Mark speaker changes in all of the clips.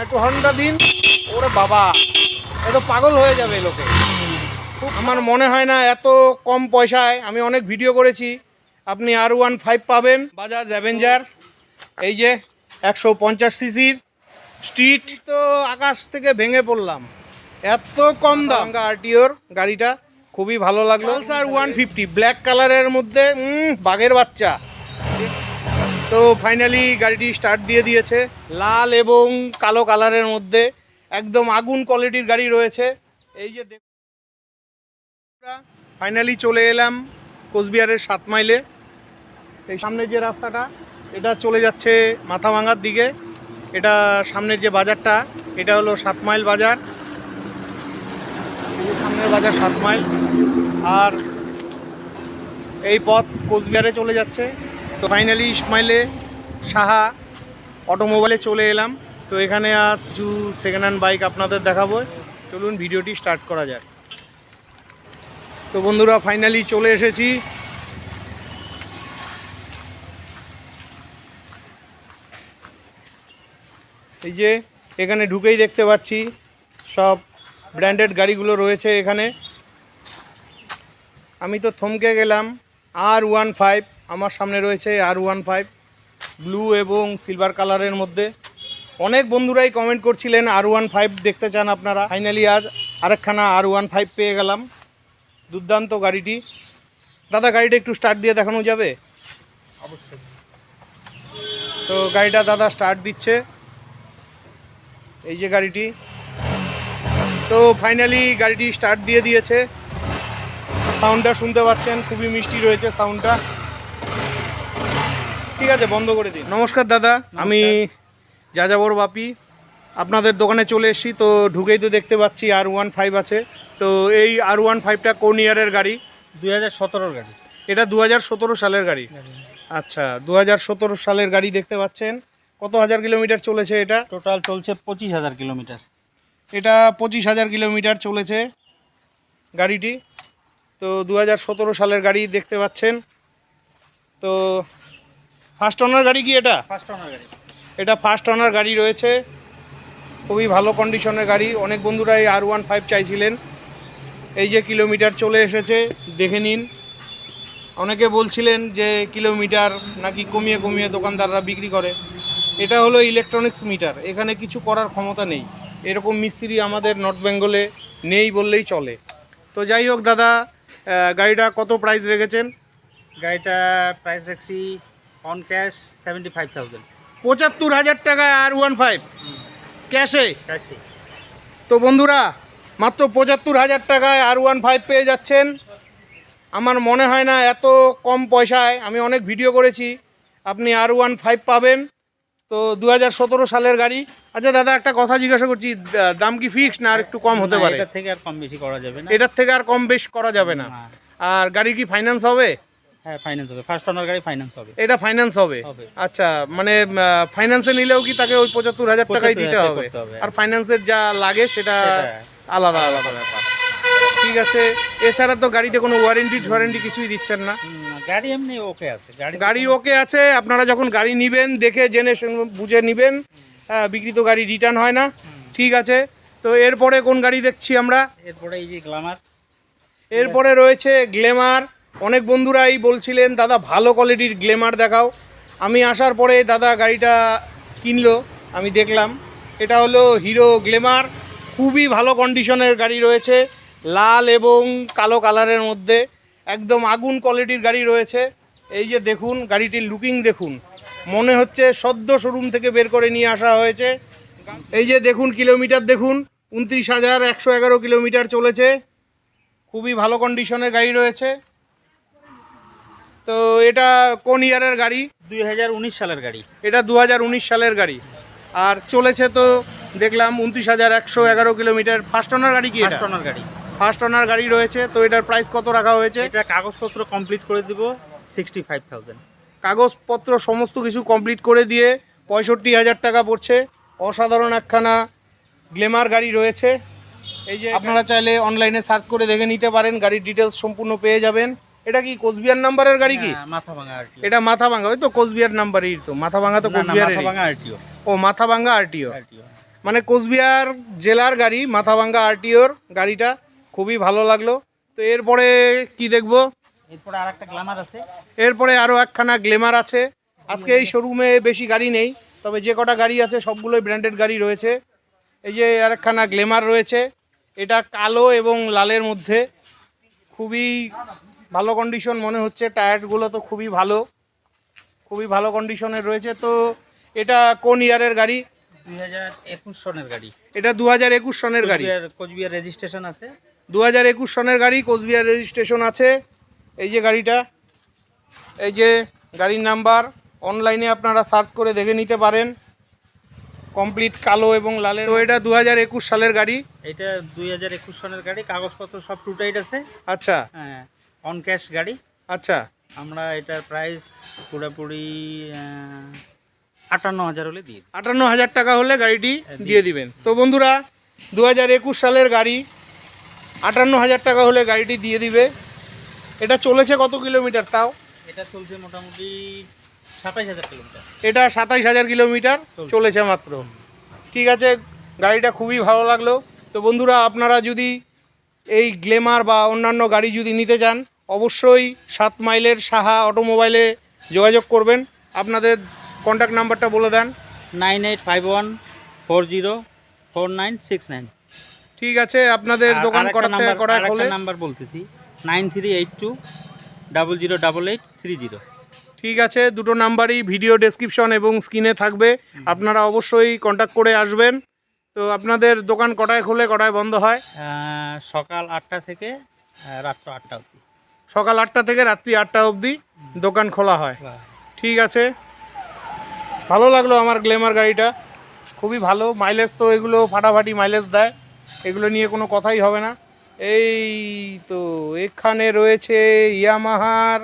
Speaker 1: একটু হর্নটা দিন। ওরে বাবা, এ তো পাগল হয়ে যাবে লোকে। আমার মনে হয় না এত কম পয়সায়, আমি অনেক ভিডিও করেছি, আপনি R15 পাবেন। বাজাজ অ্যাভেঞ্জার, এই যে 150 সিসির স্ট্রিট। তো আকাশ থেকে ভেঙে পড়লাম, এত কম দাম। আরটিওর গাড়িটা খুবই ভালো লাগলো। স্যার 150 ব্ল্যাক কালারের মধ্যে, বাঘের বাচ্চা। তো ফাইনালি গাড়িটি স্টার্ট দিয়ে দিয়েছে, লাল এবং কালো কালারের মধ্যে, একদম আগুন কোয়ালিটির গাড়ি রয়েছে। এই যে ফাইনালি চলে এলাম কোচবিহারের 7 মাইলে। এই সামনের যে রাস্তাটা, এটা চলে যাচ্ছে মাথাভাঙার দিকে। এটা সামনের যে বাজারটা, এটা হলো 7 মাইল বাজার। সামনের বাজার 7 মাইল, আর এই পথ কোচবিহারে চলে যাচ্ছে। তো ফাইনালি মাইলে সাহা অটোমোবাইলে চলে এলাম। তো এখানে আজ কিছু সেকেন্ড হ্যান্ড বাইক আপনাদের দেখাবো। চলুন ভিডিওটি স্টার্ট করা যাক। তো বন্ধুরা, ফাইনালি চলে এসেছি। এই যে এখানে ঢুকেই দেখতে পাচ্ছি সব ব্র্যান্ডেড গাড়িগুলো রয়েছে এখানে। আমি তো থমকে গেলাম। R15 আমার সামনে রয়েছে, R15 ব্লু এবং সিলভার কালারের মধ্যে। অনেক বন্ধুরাই কমেন্ট করছিলেন R15 দেখতে চান আপনারা। ফাইনালি আজ আরেকখানা R15 পেয়ে গেলাম। দুর্দান্ত গাড়িটি। দাদা, গাড়িটা একটু স্টার্ট দিয়ে দেখানো যাবে? অবশ্যই। তো গাড়িটা দাদা স্টার্ট দিচ্ছে, এই যে গাড়িটি। তো ফাইনালি গাড়িটি স্টার্ট দিয়ে দিয়েছে। সাউন্ডটা শুনতে পাচ্ছেন, খুবই মিষ্টি রয়েছে সাউন্ডটা। ঠিক আছে, বন্ধ করে দিন। নমস্কার দাদা, আমি যাযাবর বাপি, আপনাদের দোকানে চলে এসেছি। তো ঢুকেই তো দেখতে পাচ্ছি R15 আছে। তো এই R15টা কোন ইয়ারের গাড়ি?
Speaker 2: 2017 গাড়ি।
Speaker 1: এটা 2017 সালের গাড়ি। আচ্ছা, 2017 সালের গাড়ি দেখতে পাচ্ছেন। কত হাজার কিলোমিটার চলেছে এটা?
Speaker 2: টোটাল চলছে 25,000 কিলোমিটার।
Speaker 1: এটা 25,000 কিলোমিটার চলেছে গাড়িটি। তো 2017 সালের গাড়ি দেখতে পাচ্ছেন। তো ফার্স্ট ওনার গাড়ি কি এটা?
Speaker 2: ফার্স্ট ওনার গাড়ি।
Speaker 1: এটা ফার্স্ট ওনার গাড়ি রয়েছে, খুবই ভালো কন্ডিশনের গাড়ি। অনেক বন্ধুরা এই R15 চাইছিলেন। এই যে কিলোমিটার চলে এসেছে, দেখে নিন। অনেকে বলছিলেন যে কিলোমিটার নাকি কমিয়ে কমিয়ে দোকানদাররা বিক্রি করে। এটা হলো ইলেকট্রনিক্স মিটার, এখানে কিছু করার ক্ষমতা নেই। এরকম মিস্ত্রি আমাদের নর্থ বেঙ্গলে নেই বললেই চলে। তো যাই হোক দাদা, গাড়িটা কত প্রাইস রেখেছেন?
Speaker 2: গাড়িটা প্রাইস রাখছি অন ক্যাশ 75,000।
Speaker 1: 75,000 টাকায় R15 ক্যাশে।
Speaker 2: ক্যাশে।
Speaker 1: তো বন্ধুরা, মাত্র 75,000 টাকায় R15 পেয়ে যাচ্ছেন। আমার মনে হয় না এত কম পয়সায়, আমি অনেক ভিডিও করেছি, আপনি R15 পাবেন। তো 2017 সালের গাড়ি। আচ্ছা দাদা, একটা কথা জিজ্ঞাসা করছি, দাম কি ফিক্সড না আর একটু কম হতে পারে?
Speaker 2: এটার থেকে আর কম বেশি করা যাবে না।
Speaker 1: এটার থেকে আর কম বেশ করা যাবে না। আর গাড়ি কি ফাইন্যান্স হবে?
Speaker 2: হ্যাঁ, ফাইন্যান্স হবে। ফার্স্ট ওনার গাড়ি ফাইন্যান্স হবে।
Speaker 1: এটা ফাইন্যান্স হবে? আচ্ছা, মানে ফাইন্যান্সে নিলেও কি তাকে ওই 75,000 টাকাই দিতে হবে? আর ফাইন্যান্সের যা লাগে সেটা আলাদা আলাদা ব্যাপার। ঠিক আছে। এছাড়া তো গাড়িতে কোনো ওয়ারেন্টি কিছুই দিচ্ছেন না?
Speaker 2: গাড়ি এমনি ওকে আছে।
Speaker 1: গাড়ি ওকে আছে। আপনারা যখন গাড়ি নেবেন দেখে জেনে বুঝে নেবেন। হ্যাঁ, বিক্রিত গাড়ি রিটার্ন হয় না। ঠিক আছে। তো এরপরে কোন গাড়ি দেখছি আমরা?
Speaker 2: এরপরে এই যে গ্ল্যামার।
Speaker 1: এরপরে রয়েছে গ্ল্যামার। অনেক বন্ধুরাই বলছিলেন দাদা ভালো কোয়ালিটির গ্ল্যামার দেখাও। আমি আসার পরে দাদা গাড়িটা কিনলো, আমি দেখলাম। এটা হলো হিরো গ্ল্যামার, খুবই ভালো কন্ডিশনের গাড়ি রয়েছে, লাল এবং কালো কালারের মধ্যে, একদম আগুন কোয়ালিটির গাড়ি রয়েছে। এই যে দেখুন গাড়িটির লুকিং দেখুন, মনে হচ্ছে সদ্য শোরুম থেকে বের করে নিয়ে আসা হয়েছে। এই যে দেখুন কিলোমিটার দেখুন, 29,111 কিলোমিটার চলেছে। খুবই ভালো কন্ডিশনের গাড়ি রয়েছে। তো এটা কোন ইয়ারের গাড়ি?
Speaker 2: 2019 সালের গাড়ি।
Speaker 1: এটা 2019 সালের গাড়ি। আর চলেছে তো দেখলাম 29,111 কিলোমিটার। ফার্স্ট ওনার গাড়ি কি?
Speaker 2: ফার্স্ট ওনার গাড়ি।
Speaker 1: ফার্স্ট ওনার গাড়ি রয়েছে। তো এটার প্রাইস কত রাখা হয়েছে?
Speaker 2: এটা কাগজপত্র কমপ্লিট করে দিব 65,000।
Speaker 1: কাগজপত্র সমস্ত কিছু কমপ্লিট করে দিয়ে 65,000 টাকা পড়ছে। অসাধারণ একখানা গ্ল্যামার গাড়ি রয়েছে। এই যে আপনারা চাইলে অনলাইনে সার্চ করে দেখে নিতে পারেন, গাড়ির ডিটেলস সম্পূর্ণ পেয়ে যাবেন। এটা কি কোচবিহার নাম্বারের গাড়ি কি?
Speaker 2: মাথাভাঙা আরটিও।
Speaker 1: এটা মাথাভাঙা, ওই তো কোচবিহার নাম্বারই তো। মাথাভাঙা তো কোচবিহারের।
Speaker 2: মাথাভাঙা আরটিও।
Speaker 1: ও মাথাভাঙা আরটিও। মানে কোচবিহার জেলার গাড়ি, মাথাভাঙ্গা আরটিওর গাড়িটা খুবই ভালো লাগলো। তো এরপরে কি দেখবো?
Speaker 2: এরপরে আর একটা গ্ল্যামার আছে।
Speaker 1: এরপরে আরও একখানা গ্লেমার আছে। আজকে এই শোরুমে বেশি গাড়ি নেই, তবে যে কটা গাড়ি আছে সবগুলোই ব্র্যান্ডেড গাড়ি রয়েছে। এই যে আরেকখানা গ্লেমার রয়েছে, এটা কালো এবং লালের মধ্যে, খুবই ভালো কন্ডিশন মনে হচ্ছে। টায়ারগুলো তো খুবই ভালো কন্ডিশনের রয়েছে। তো এটা কোন ইয়ারের গাড়ি?
Speaker 2: 2021 সনের গাড়ি।
Speaker 1: এটা 2021 সনের গাড়ি।
Speaker 2: কোচবিহার রেজিস্ট্রেশন আছে।
Speaker 1: 2021 সনের গাড়ি, কোচবিহার রেজিস্ট্রেশন আছে। এই যে গাড়িটা, এই যে গাড়ির নাম্বার, অনলাইনে আপনারা সার্চ করে দেখে নিতে পারেন। কমপ্লিট কালো এবং লালের। তো এটা 2021 সালের গাড়ি।
Speaker 2: এটা 2021 সনের গাড়ি, কাগজপত্র সব টু টাইট আছে।
Speaker 1: আচ্ছা
Speaker 2: হ্যাঁ, অন ক্যাশ গাড়ি।
Speaker 1: আচ্ছা,
Speaker 2: আমরা এটার প্রাইস পুরোপুরি 58,000 হলে দিয়ে দিই।
Speaker 1: 58,000 টাকা হলে গাড়িটি দিয়ে দিবেন। তো বন্ধুরা, 2021 সালের গাড়ি, 58,000 টাকা হলে গাড়িটি দিয়ে দিবে। এটা চলেছে কত কিলোমিটার তাও?
Speaker 2: এটা চলছে মোটামুটি 27,000 কিলোমিটার।
Speaker 1: এটা 27,000 কিলোমিটার চলেছে মাত্র। ঠিক আছে, গাড়িটা খুবই ভালো লাগলো। তো বন্ধুরা, আপনারা যদি এই গ্লেমার বা অন্যান্য গাড়ি যদি নিতে চান, অবশ্যই 7 মাইলের সাহা অটোমোবাইলে যোগাযোগ করবেন। আপনাদের কন্ট্যাক্ট নাম্বারটা বলে দেন।
Speaker 2: 9851404969।
Speaker 1: ঠিক আছে, আপনাদের দোকান কড়ায় খোলে।
Speaker 2: নাম্বার বলতেছি 9382008830।
Speaker 1: ঠিক আছে, দুটো নাম্বারই ভিডিও ডেসক্রিপশন এবং স্ক্রিনে থাকবে, আপনারা অবশ্যই কন্ট্যাক্ট করে আসবেন। তো আপনাদের দোকান কটায় খোলে, কটায় বন্ধ হয়?
Speaker 2: সকাল 8টা থেকে রাত্র 8টা অবধি।
Speaker 1: সকাল 8টা থেকে রাত্রি 8টা অবধি দোকান খোলা হয়। ঠিক আছে, ভালো লাগলো আমার গ্ল্যামার গাড়িটা, খুবই ভালো। মাইলেজ তো এগুলো ফাটাফাটি মাইলেজ দেয়, এগুলো নিয়ে কোনো কথাই হবে না। এই তো এখানে রয়েছে ইয়ামাহার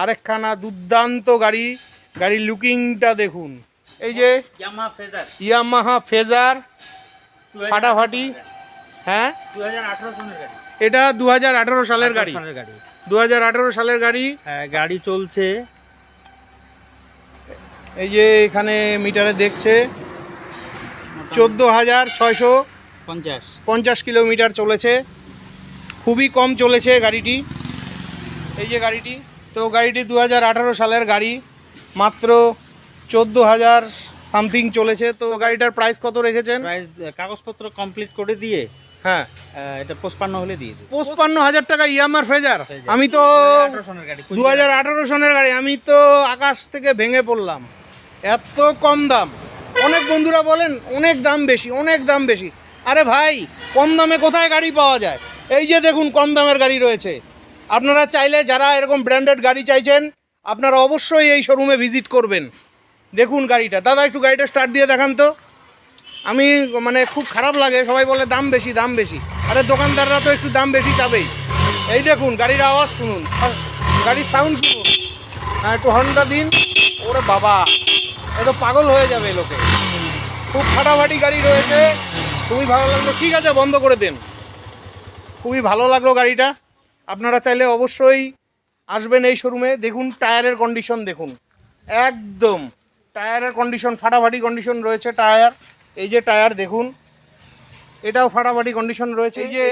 Speaker 1: আরেকখানা দুর্দান্ত গাড়ি। গাড়ির লুকিংটা দেখুন, এই যে ইয়ামাহা ফেজার ফাটাফাটি। হ্যাঁ,
Speaker 2: 2018 সনের গাড়ি।
Speaker 1: এটা 2018 সালের গাড়ি। 2018 সালের গাড়ি।
Speaker 2: গাড়ি চলছে,
Speaker 1: এই যে এখানে মিটারে দেখছে 14,650 কিলোমিটার চলেছে, খুবই কম চলেছে গাড়িটি। এই যে গাড়িটি, তো গাড়িটি 2018 সালের গাড়ি, মাত্র 14,000 সামথিং চলেছে। তো গাড়িটার প্রাইস কত রেখেছেন?
Speaker 2: প্রাইস কাগজপত্র কমপ্লিট করে দিয়ে,
Speaker 1: হ্যাঁ,
Speaker 2: এটা 55 হলে দিয়ে দিই।
Speaker 1: 55,000 টাকা ইয়ামার ফ্রেজার। আমি তো 2018 সনের গাড়ি, আমি তো আকাশ থেকে ভেঙে পড়লাম, এত কম দাম। অনেক বন্ধুরা বলেন অনেক দাম বেশি, অনেক দাম বেশি। আরে ভাই, কম দামে কোথায় গাড়ি পাওয়া যায়? এই যে দেখুন, কম দামের গাড়ি রয়েছে। আপনারা চাইলে যারা এরকম ব্র্যান্ডেড গাড়ি চাইছেন, আপনারা অবশ্যই এই শোরুমে ভিজিট করবেন। দেখুন গাড়িটা। দাদা, একটু গাড়িটা স্টার্ট দিয়ে দেখান তো। আমি মানে খুব খারাপ লাগে, সবাই বলে দাম বেশি দাম বেশি। আরে দোকানদাররা তো একটু দাম বেশি চাবেই। এই দেখুন গাড়ির আওয়াজ শুনুন, গাড়ির সাউন্ড শুনুন। হ্যাঁ, একটু হর্নটা দিন। ওরে বাবা, এ তো পাগল হয়ে যাবে লোকে। খুব ফাটাফাটি গাড়ি রয়েছে, খুবই ভালো লাগলো। ঠিক আছে, বন্ধ করে দেন। খুবই ভালো লাগলো গাড়িটা। আপনারা চাইলে অবশ্যই আসবেন এই শোরুমে। দেখুন টায়ারের কন্ডিশন দেখুন, একদম টায়ারের কন্ডিশন ফাটাফাটি কন্ডিশন রয়েছে টায়ার। এই যে টায়ার দেখুন, এটাও ফাটাফাটি কন্ডিশন রয়েছে। এই যে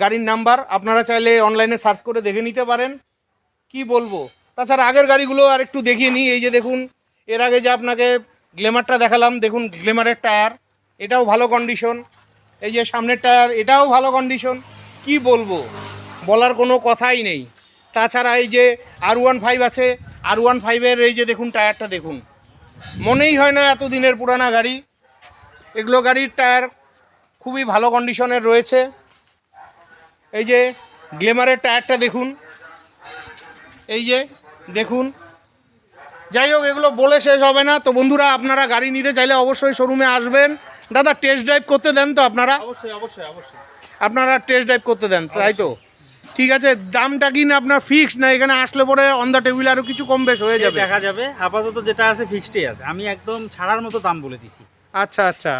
Speaker 1: গাড়ির নাম্বার, আপনারা চাইলে অনলাইনে সার্চ করে দেখে নিতে পারেন। কি বলবো, তাছাড়া আগের গাড়িগুলো আর একটু দেখিয়ে নিই। এই যে দেখুন, এর আগে যে আপনাকে গ্ল্যামারটা দেখালাম, দেখুন গ্ল্যামারের টায়ার, এটাও ভালো কন্ডিশন। এই যে সামনের টায়ার, এটাও ভালো কন্ডিশন। কি বলবো, বলার কোনো কথাই নেই। তাছাড়া এই যে R15 আছে, R15-এর এই যে দেখুন টায়ারটা দেখুন, মনেই হয় না এত দিনের পুরানা গাড়ি। এগুলো গাড়ির টায়ার খুবই ভালো কন্ডিশনের রয়েছে। এই যে গ্ল্যামারের টায়ারটা দেখুন, এই যে দেখুন। যাই হোক, এগুলো বলে শেষ হবে না। তো বন্ধুরা, আপনারা গাড়ি নিতে চাইলে অবশ্যই শোরুমে আসবেন। দাদা, টেস্ট ড্রাইভ করতে দেন তো আপনারা?
Speaker 2: অবশ্যই অবশ্যই অবশ্যই
Speaker 1: আপনারা টেস্ট ড্রাইভ করতে দেন, তাই তো? ঠিক আছে, দামটা কি না আপনার ফিক্স, না এখানে আসলে পরে অন দ্য টেবিল আরও কিছু কম বেশ হয়ে যাবে?
Speaker 2: দেখা যাবে, আপাতত যেটা আছে ফিক্সডই আছে। আমি একদম ছাড়ার মতো দাম বলে দিছি।
Speaker 1: আচ্ছা আচ্ছা,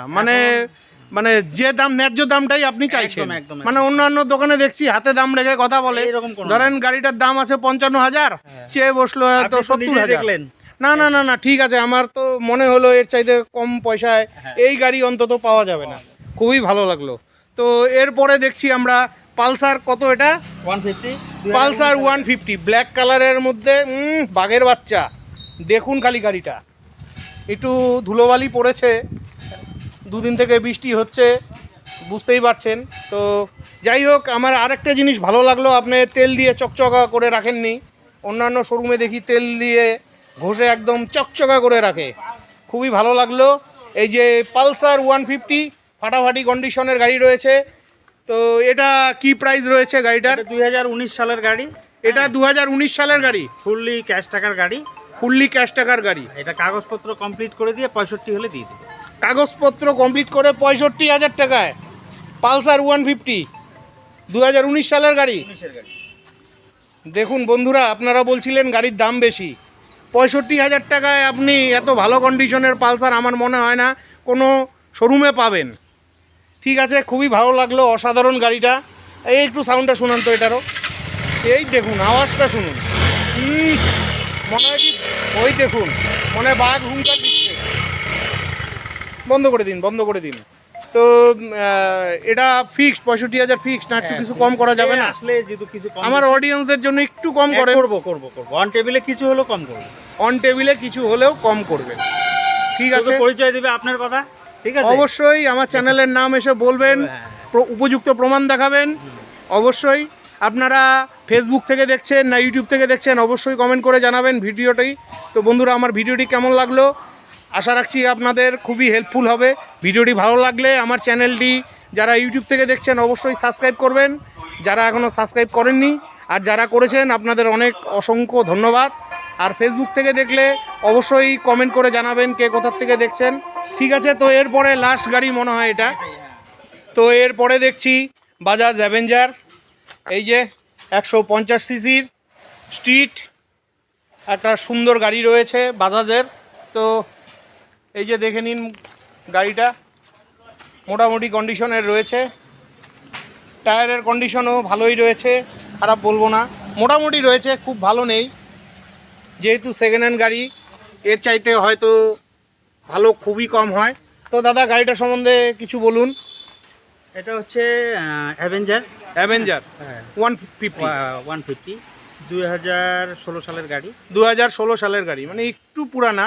Speaker 1: মানে যে দাম ন্যায্য দামটাই আপনি চাইছেন।
Speaker 2: একদম।
Speaker 1: মানে অন্যান্য দোকানে দেখছি হাতে দাম রেখে কথা বলে।
Speaker 2: এরকম কোনো
Speaker 1: ধরেন গাড়িটার দাম আছে 55,000, চেয়ে বসলো হয়তো 70,000।
Speaker 2: দেখলেন
Speaker 1: না না না না ঠিক আছে, আমার তো মনে হলো এর চাইতে কম পয়সায় এই গাড়ি অন্তত পাওয়া যাবে না। খুবই ভালো লাগলো। তো এরপরে দেখছি আমরা পালসার, কত এটা?
Speaker 2: 150
Speaker 1: পালসার 150 ব্ল্যাক কালারের মধ্যে, বাঘের বাচ্চা। দেখুন খালি গাড়িটা, একটু ধুলোবালি পড়েছে, দুদিন থেকে বৃষ্টি হচ্ছে, বুঝতেই পারছেন। তো যাই হোক, আমার আরেকটা জিনিস ভালো লাগলো, আপনি তেল দিয়ে চকচকা করে রাখেননি। অন্যান্য শোরুমে দেখি তেল দিয়ে ঘষে একদম চকচকা করে রাখে, খুবই ভালো লাগলো। এই যে পালসার 150 ফাটাফাটি কন্ডিশনের গাড়ি রয়েছে। তো এটা কি প্রাইস রয়েছে গাড়িটার?
Speaker 2: 2019 সালের গাড়ি।
Speaker 1: এটা 2019 সালের গাড়ি,
Speaker 2: ফুললি ক্যাশ টাকার গাড়ি।
Speaker 1: ফুললি ক্যাশ টাকার গাড়ি।
Speaker 2: এটা কাগজপত্র কমপ্লিট করে দিয়ে 65 হলে দিয়ে দেবো।
Speaker 1: কাগজপত্র কমপ্লিট করে 65,000 টাকায় পালসার 150 2019 সালের গাড়ি। দেখুন বন্ধুরা, আপনারা বলছিলেন গাড়ির দাম বেশি, 65,000 টাকায় আপনি এত ভালো কন্ডিশনের পালসার আমার মনে হয় না কোনো শোরুমে পাবেন। ঠিক আছে, খুবই ভালো লাগলো, অসাধারণ গাড়িটা। এই একটু সাউন্ডটা শুনান তো এটারও, এই দেখুন আওয়াজটা শুনুন। মনে হয় কি, ওই দেখুন, মনে হয় বাঘ হুঙ্কার দিচ্ছে। বন্ধ করে দিন, বন্ধ করে দিন। তো এটা ফিক্সড 65,000 ফিক্সড, না একটু কিছু কম করা যাবে না?
Speaker 2: আসলে যেহেতু কিছু কম
Speaker 1: আমার অডিয়েন্সদের জন্য একটু কম করে
Speaker 2: করব। অন টেবিলে কিছু হলো কম করব।
Speaker 1: অন টেবিলে কিছু হলেও কম করবেন। ঠিক আছে,
Speaker 2: পরিচয় দিবে আপনার কথা, ঠিক আছে?
Speaker 1: অবশ্যই আমার চ্যানেলের নাম এসে বলবেন, উপযুক্ত প্রমাণ দেখাবেন। অবশ্যই আপনারা ফেসবুক থেকে দেখছেন না ইউটিউব থেকে দেখছেন, অবশ্যই কমেন্ট করে জানাবেন ভিডিওটি। তো বন্ধুরা, আমার ভিডিওটি কেমন লাগলো আশা রাখছি আপনাদের খুবই হেল্পফুল হবে। ভিডিওটি ভালো লাগলে আমার চ্যানেলটি যারা ইউটিউব থেকে দেখছেন অবশ্যই সাবস্ক্রাইব করবেন, যারা এখনও সাবস্ক্রাইব করেননি, আর যারা করেছেন আপনাদের অনেক অসংখ্য ধন্যবাদ। আর ফেসবুক থেকে দেখলে অবশ্যই কমেন্ট করে জানাবেন কে কোথার থেকে দেখছেন। ঠিক আছে, তো এরপরে লাস্ট গাড়ি মনে হয় এটা। তো এরপরে দেখছি বাজাজ অ্যাভেঞ্জার, এই যে 150 সিসির স্ট্রিট একটা সুন্দর গাড়ি রয়েছে বাজাজের। তো এই যে দেখে নিন, গাড়িটা মোটামুটি কন্ডিশনের রয়েছে, টায়ারের কন্ডিশনও ভালোই রয়েছে, খারাপ বলবো না, মোটামুটি রয়েছে, খুব ভালো নেই। যেহেতু সেকেন্ড হ্যান্ড গাড়ি, এর চাইতে হয়তো ভালো খুবই কম হয়। তো দাদা, গাড়িটা সম্বন্ধে কিছু বলুন।
Speaker 2: এটা হচ্ছে অ্যাভেঞ্জার 150 2016 সালের গাড়ি।
Speaker 1: 2016 সালের গাড়ি, মানে একটু পুরানা।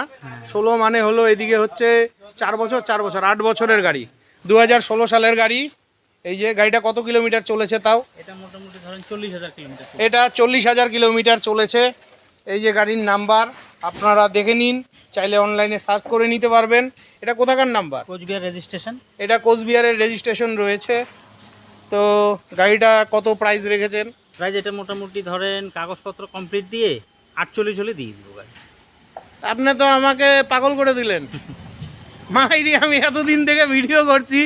Speaker 1: 16 মানে হলো এদিকে হচ্ছে 4 বছর 8 বছরের গাড়ি। 2016 সালের গাড়ি। এই যে গাড়িটা কত কিলোমিটার চলেছে তাও?
Speaker 2: এটা মোটামুটি ধরেন 40,000 কিলোমিটার।
Speaker 1: এটা 40,000 কিলোমিটার চলেছে। এই যে গাড়ির নাম্বার আপনারা দেখে নিন, চাইলে অনলাইনে সার্চ করে নিতে পারবেন। এটা কোথাকার নাম্বার?
Speaker 2: কোচবিহার রেজিস্ট্রেশন।
Speaker 1: এটা কোচবিহারের রেজিস্ট্রেশন রয়েছে। তো গাড়িটা কত প্রাইস রেখেছেন?
Speaker 2: প্রাইস এটা মোটামুটি ধরেন কাগজপত্র কমপ্লিট দিয়ে 48 হলে দিয়ে দিব গাড়ি।
Speaker 1: আপনি তো আমাকে পাগল করে দিলেন। মাইরি, আমি এতদিন থেকে ভিডিও করছি,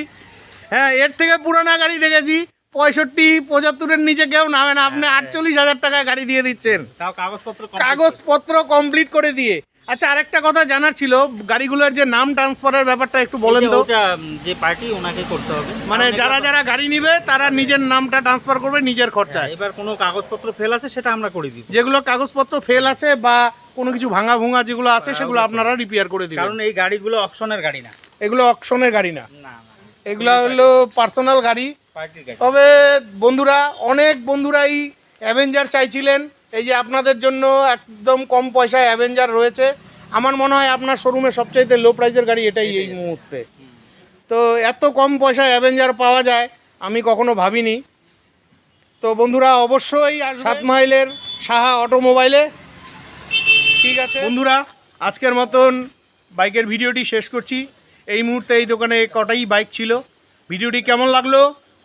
Speaker 1: হ্যাঁ, এর থেকে পুরানা গাড়ি দেখেছি 65-75-এর নিচে কেউ নামে না। আপনি 48,000 টাকায় গাড়ি দিয়ে দিচ্ছেন,
Speaker 2: তাও কাগজপত্র
Speaker 1: কাগজপত্র কমপ্লিট করে দিয়ে। আচ্ছা, আরেকটা কথা জানার ছিল, গাড়িগুলোর যে নাম ট্রান্সফারের ব্যাপারটা একটু বলেন তো।
Speaker 2: ওটা যে পার্টি ওনাকে করতে হবে,
Speaker 1: মানে যারা যারা গাড়ি নিবে তারা নিজের নামটা ট্রান্সফার করবে নিজের খরচায়।
Speaker 2: এবার কোনো কাগজপত্র ফেল আছে সেটা আমরা করে দিব।
Speaker 1: যেগুলো কাগজপত্র ফেল আছে বা কোনো কিছু ভাঙা ভুঙা যেগুলো আছে সেগুলো আপনারা রিপেয়ার করে দিবেন।
Speaker 2: কারণ এই গাড়িগুলো অকশনের গাড়ি না,
Speaker 1: এগুলো অকশনের গাড়ি না,
Speaker 2: না
Speaker 1: এগুলো হলো পার্সোনাল গাড়ি।
Speaker 2: পার্টির গাড়ি।
Speaker 1: তবে বন্ধুরা, অনেক বন্ধুরাই অ্যাভেঞ্জার চাইছিলেন, এই যে আপনাদের জন্য একদম কম পয়সায় অ্যাভেঞ্জার রয়েছে। আমার মনে হয় আপনার শোরুমে সবচাইতে লো প্রাইসের গাড়ি এটাই এই মুহূর্তে। তো এত কম পয়সায় অ্যাভেঞ্জার পাওয়া যায় আমি কখনো ভাবিনি। তো বন্ধুরা, অবশ্যই 7 মাইলের সাহা অটোমোবাইলে। ঠিক আছে বন্ধুরা, আজকের মতন বাইকের ভিডিওটি শেষ করছি। এই মুহূর্তে এই দোকানে কটাই বাইক ছিল। ভিডিওটি কেমন লাগলো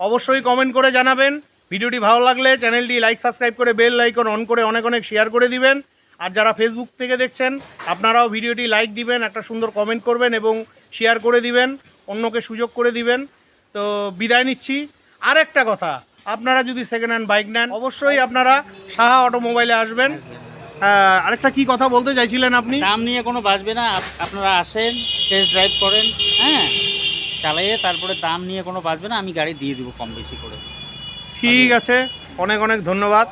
Speaker 1: অবশ্যই কমেন্ট করে জানাবেন। ভিডিওটি ভালো লাগলে চ্যানেলটি লাইক সাবস্ক্রাইব করে বেল আইকন অন করে অনেক অনেক শেয়ার করে দিবেন। আর যারা ফেসবুক থেকে দেখছেন আপনারাও ভিডিওটি লাইক দিবেন, একটা সুন্দর কমেন্ট করবেন এবং শেয়ার করে দিবেন, অন্যকে সুযোগ করে দিবেন। তো বিদায় নিচ্ছি। আর একটা কথা, আপনারা যদি সেকেন্ড হ্যান্ড বাইক নেন অবশ্যই আপনারা সাহা অটোমোবাইলে আসবেন। আরেকটা কি কথা বলতে চাইছিলেন আপনি?
Speaker 2: দাম নিয়ে কোনো বাঁচবে না, আপনারা আসেন, টেস্ট ড্রাইভ করেন, হ্যাঁ, চালাইয়ে তারপরে দাম নিয়ে কোনো বাঁচবে না, আমি গাড়ি দিয়ে দিব কম বেশি করে।
Speaker 1: ঠিক আছে, অনেক অনেক ধন্যবাদ।